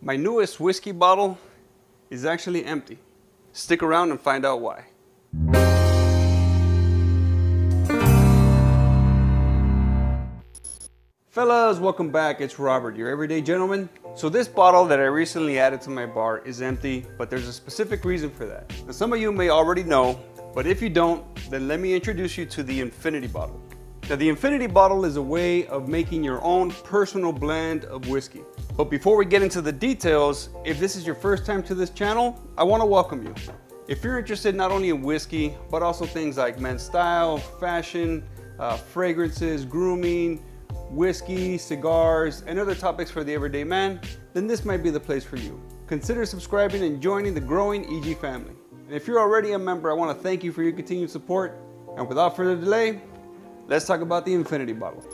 My newest whiskey bottle is actually empty. Stick around and find out why. Fellas, welcome back. It's Robert, your everyday gentleman. So this bottle that I recently added to my bar is empty, but there's a specific reason for that. Now, some of you may already know, but if you don't, then let me introduce you to the Infinity bottle. Now, the Infinity bottle is a way of making your own personal blend of whiskey. But before we get into the details, if this is your first time to this channel, I want to welcome you. If you're interested not only in whiskey, but also things like men's style, fashion, fragrances, grooming, whiskey, cigars, and other topics for the everyday man, then this might be the place for you. Consider subscribing and joining the growing EG family. And if you're already a member, I want to thank you for your continued support. And without further delay, let's talk about the Infinity bottle.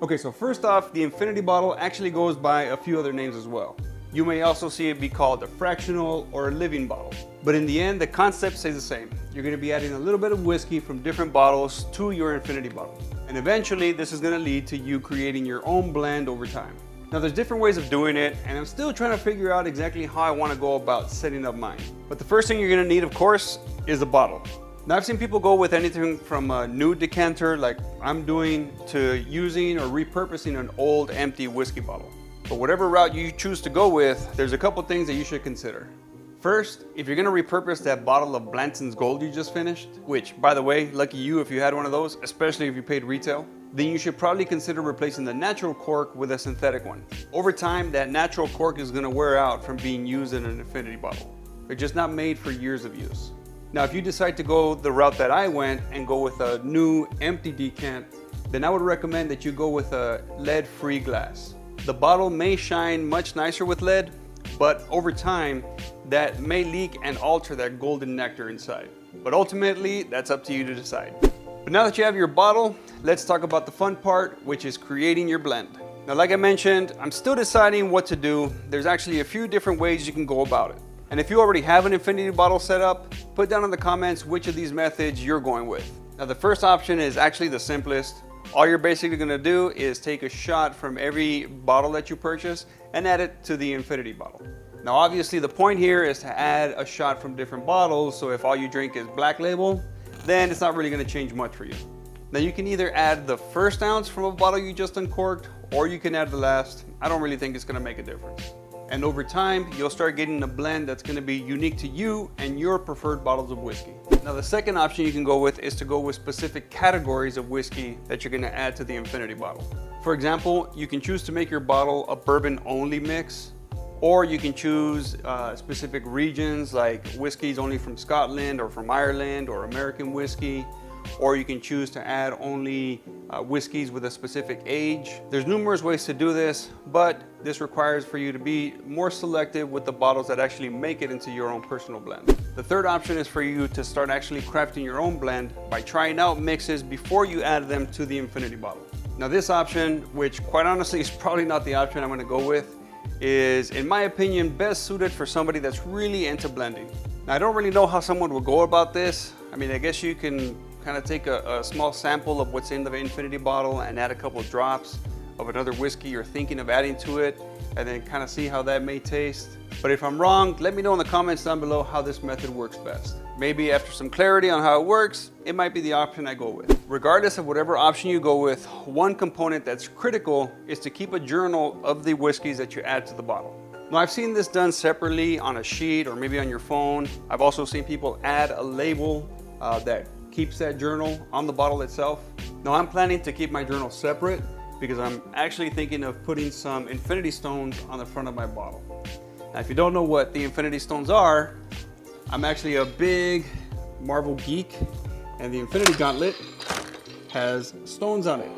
Okay, so first off, the Infinity bottle actually goes by a few other names as well. You may also see it be called a fractional or a living bottle. But in the end, the concept stays the same. You're going to be adding a little bit of whiskey from different bottles to your Infinity bottle. And eventually, this is going to lead to you creating your own blend over time. Now, there's different ways of doing it, and I'm still trying to figure out exactly how I want to go about setting up mine. But the first thing you're going to need, of course, is a bottle. Now, I've seen people go with anything from a new decanter like I'm doing to using or repurposing an old empty whiskey bottle. But whatever route you choose to go with, there's a couple things that you should consider. First, if you're gonna repurpose that bottle of Blanton's Gold you just finished, which, by the way, lucky you if you had one of those, especially if you paid retail, then you should probably consider replacing the natural cork with a synthetic one. Over time, that natural cork is gonna wear out from being used in an Infinity bottle. They're just not made for years of use. Now, if you decide to go the route that I went and go with a new empty decant, then I would recommend that you go with a lead-free glass. The bottle may shine much nicer with lead, but over time, that may leak and alter that golden nectar inside. But ultimately, that's up to you to decide. But now that you have your bottle, let's talk about the fun part, which is creating your blend. Now, like I mentioned, I'm still deciding what to do. There's actually a few different ways you can go about it. And if you already have an Infinity bottle set up, put down in the comments which of these methods you're going with. Now, the first option is actually the simplest. All you're basically gonna do is take a shot from every bottle that you purchase and add it to the Infinity bottle. Now, obviously the point here is to add a shot from different bottles, so if all you drink is Black Label, then it's not really gonna change much for you. Now, you can either add the first ounce from a bottle you just uncorked, or you can add the last. I don't really think it's gonna make a difference. And over time, you'll start getting a blend that's gonna be unique to you and your preferred bottles of whiskey. Now, the second option you can go with is to go with specific categories of whiskey that you're gonna add to the Infinity bottle. For example, you can choose to make your bottle a bourbon-only mix, or you can choose specific regions like whiskeys only from Scotland or from Ireland or American whiskey, or you can choose to add only whiskeys with a specific age. There's numerous ways to do this, but this requires for you to be more selective with the bottles that actually make it into your own personal blend. The third option is for you to start actually crafting your own blend by trying out mixes before you add them to the Infinity bottle. Now, this option, which quite honestly is probably not the option I'm gonna go with, is, in my opinion, best suited for somebody that's really into blending. Now, I don't really know how someone will go about this. I mean, I guess you can kind of take a small sample of what's in the Infinity bottle and add a couple of drops of another whiskey you're thinking of adding to it, and then kind of see how that may taste. But if I'm wrong, let me know in the comments down below how this method works best. Maybe after some clarity on how it works, it might be the option I go with. Regardless of whatever option you go with, one component that's critical is to keep a journal of the whiskeys that you add to the bottle. Now, I've seen this done separately on a sheet or maybe on your phone. I've also seen people add a label that keeps that journal on the bottle itself. Now, I'm planning to keep my journal separate because I'm actually thinking of putting some Infinity Stones on the front of my bottle. Now, if you don't know what the Infinity Stones are, I'm actually a big Marvel geek, and the Infinity Gauntlet has stones on it.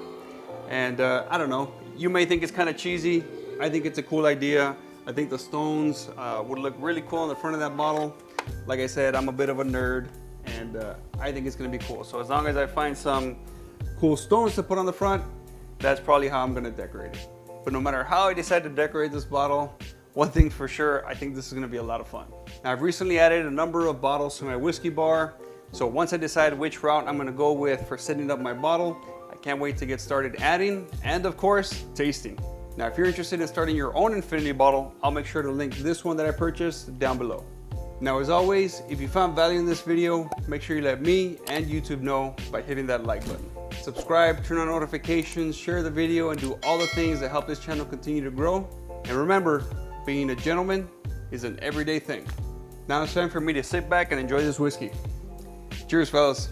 And I don't know, you may think it's kind of cheesy. I think it's a cool idea. I think the stones would look really cool on the front of that bottle. Like I said, I'm a bit of a nerd, and I think it's gonna be cool. So as long as I find some cool stones to put on the front, that's probably how I'm gonna decorate it. But no matter how I decide to decorate this bottle, one thing's for sure, I think this is gonna be a lot of fun. Now, I've recently added a number of bottles to my whiskey bar, so once I decide which route I'm gonna go with for setting up my bottle, I can't wait to get started adding and, of course, tasting. Now, if you're interested in starting your own infinity bottle, I'll make sure to link this one that I purchased down below. Now, as always, if you found value in this video, make sure you let me and YouTube know by hitting that like button. Subscribe, turn on notifications, share the video, and do all the things that help this channel continue to grow. And remember, being a gentleman is an everyday thing. Now it's time for me to sit back and enjoy this whiskey. Cheers, fellas.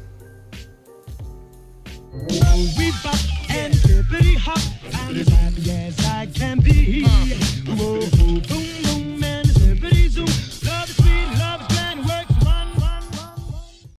We bop and hippity hop, I'm as happy as I can be.